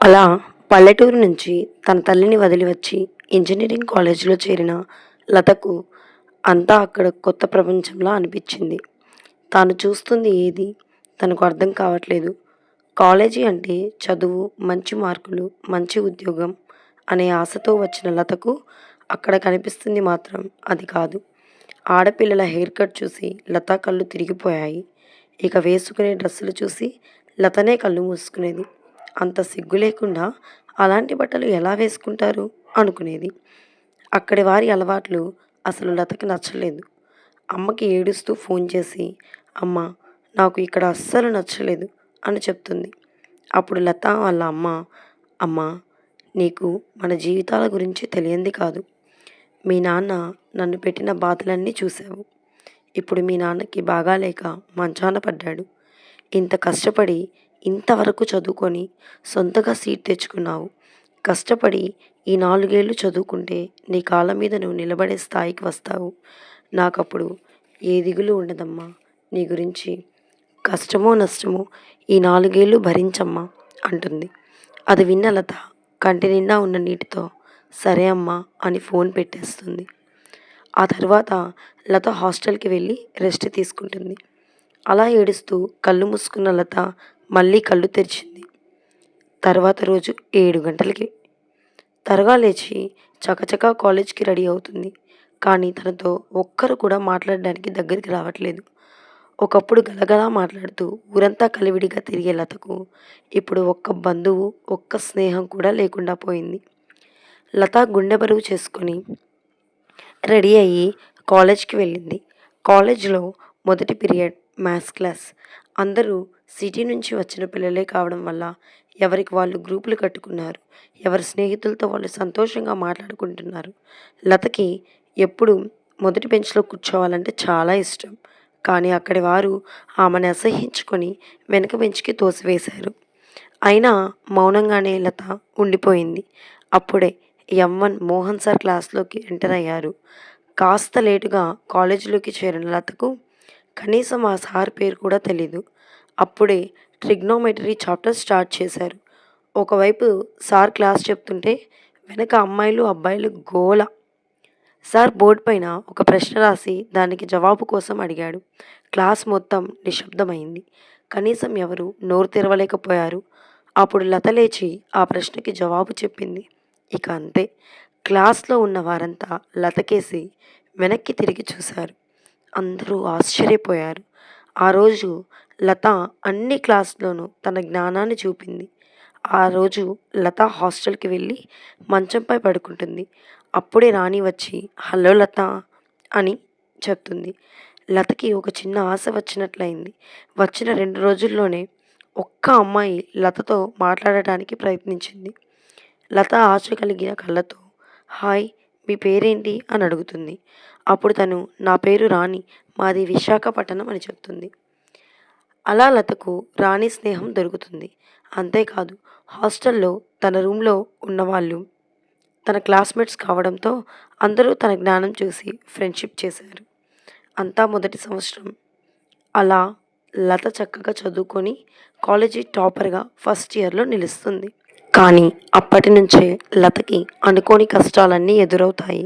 అలా పల్లెటూరు నుంచి తన తల్లిని వదిలి వచ్చి ఇంజనీరింగ్ కాలేజీలో చేరిన లతకు అంతా అక్కడ కొత్త ప్రపంచంలా అనిపించింది. తాను చూస్తుంది ఏది తనకు అర్థం కావట్లేదు. కాలేజీ అంటే చదువు, మంచి మార్కులు, మంచి ఉద్యోగం అనే ఆశతో వచ్చిన లతకు అక్కడ కనిపిస్తుంది మాత్రం అది కాదు. ఆడపిల్లల హెయిర్ కట్ చూసి లత కళ్ళు తిరిగిపోయాయి. ఇక వేసుకునే డ్రెస్సులు చూసి లతనే కళ్ళు మూసుకునేది. అంత సిగ్గు లేకుండా అలాంటి బట్టలు ఎలా వేసుకుంటారు అనుకునేది. అక్కడి వారి అలవాట్లు అసలు లతకి నచ్చలేదు. అమ్మకి ఏడుస్తూ ఫోన్ చేసి, అమ్మ, నాకు ఇక్కడ అస్సలు నచ్చలేదు అని చెప్తుంది. అప్పుడు లత వాళ్ళ అమ్మ, అమ్మ, నీకు మన జీవితాల గురించి తెలియంది కాదు. మీ నాన్న నన్ను పెట్టిన బాధలన్నీ చూశావు. ఇప్పుడు మీ నాన్నకి బాగాలేక మంచాన పడ్డాడు. ఇంత కష్టపడి ఇంతవరకు చదువుకొని సొంతగా సీట్ తెచ్చుకున్నావు. కష్టపడి ఈ 4 ఏళ్ళు చదువుకుంటే నీ కాళ్ళ మీద నువ్వు నిలబడే స్థాయికి వస్తావు. నాకప్పుడు ఏ దిగులు ఉండదమ్మా. నీ గురించి కష్టమో నష్టమో ఈ 4 ఏళ్ళు భరించమ్మా అంటుంది. అది విన్న లత కంటి నిండా ఉన్న నీటితో సరే అమ్మా అని ఫోన్ పెట్టేస్తుంది. ఆ తర్వాత లత హాస్టల్కి వెళ్ళి రెస్ట్ తీసుకుంటుంది. అలా ఏడుస్తూ కళ్ళు మూసుకున్న లత మళ్ళీ కళ్ళు తెరిచింది. తర్వాత రోజు 7 గంటలకి త్వరగా లేచి చకచకా కాలేజ్కి రెడీ అవుతుంది. కానీ తనతో ఒక్కరు కూడా మాట్లాడడానికి దగ్గరికి రావట్లేదు. ఒకప్పుడు గలగలా మాట్లాడుతూ ఊరంతా కలివిడిగా తిరిగే లతకు ఇప్పుడు ఒక్క బంధువు, ఒక్క స్నేహం కూడా లేకుండా పోయింది. లత గుండె బరువు చేసుకొని రెడీ అయ్యి కాలేజ్కి వెళ్ళింది. కాలేజ్లో మొదటి పీరియడ్ మ్యాథ్స్ క్లాస్. అందరూ సిటీ నుంచి వచ్చిన పిల్లలే కావడం వల్ల ఎవరికి వాళ్ళు గ్రూపులు కట్టుకున్నారు. ఎవరి స్నేహితులతో వాళ్ళు సంతోషంగా మాట్లాడుకుంటున్నారు. లతకి ఎప్పుడు మొదటి బెంచ్లో కూర్చోవాలంటే చాలా ఇష్టం. కానీ అక్కడి వారు ఆమెను అసహ్యించుకొని వెనక బెంచ్కి తోసివేశారు. అయినా మౌనంగానే లత ఉండిపోయింది. అప్పుడే M1 మోహన్ సార్ క్లాస్లోకి ఎంటర్ అయ్యారు. కాస్త లేటుగా కాలేజీలోకి చేరిన లతకు కనీసం ఆ సార్ పేరు కూడా తెలీదు. అప్పుడే ట్రిగ్నోమెట్రీ చాప్టర్ స్టార్ట్ చేశారు. ఒకవైపు సార్ క్లాస్ చెప్తుంటే వెనక అమ్మాయిలు అబ్బాయిలు గోల. సార్ బోర్డు పైన ఒక ప్రశ్న రాసి దానికి జవాబు కోసం అడిగాడు. క్లాస్ మొత్తం నిశ్శబ్దమైంది. కనీసం ఎవరు నోరు తెరవలేకపోయారు. అప్పుడు లత లేచి ఆ ప్రశ్నకి జవాబు చెప్పింది. ఇక అంతే. క్లాస్లో ఉన్న వారంతా లతకేసి వెనక్కి తిరిగి చూశారు. అందరూ ఆశ్చర్యపోయారు. ఆ రోజు లత అన్ని క్లాసులోనూ తన జ్ఞానాన్ని చూపింది. ఆ రోజు లత హాస్టల్కి వెళ్ళి మంచంపై పడుకుంటుంది. అప్పుడే రాణి వచ్చి హలో లత అని చెప్తుంది. లతకి ఒక చిన్న ఆశ వచ్చినట్లయింది. వచ్చిన 2 రోజుల్లోనే ఒక్క అమ్మాయి లతతో మాట్లాడటానికి ప్రయత్నించింది. లత ఆశ కలిగిన కళ్ళతో హాయ్, మీ పేరేంటి అని అడుగుతుంది. అప్పుడు తను నా పేరు రాణి, మాది విశాఖపట్నం అని చెప్తుంది. అలా లతకు రాణి స్నేహం దొరుకుతుంది. అంతేకాదు, హాస్టల్లో తన రూమ్లో ఉన్నవాళ్ళు తన క్లాస్మేట్స్ కావడంతో అందరూ తన జ్ఞానం చూసి ఫ్రెండ్షిప్ చేశారు. అంతా మొదటి సంవత్సరం. అలా లత చక్కగా చదువుకొని కాలేజీ టాపర్గా ఫస్ట్ ఇయర్లో నిలుస్తుంది. కానీ అప్పటి నుంచే లతకి అనుకోని కష్టాలన్నీ ఎదురవుతాయి.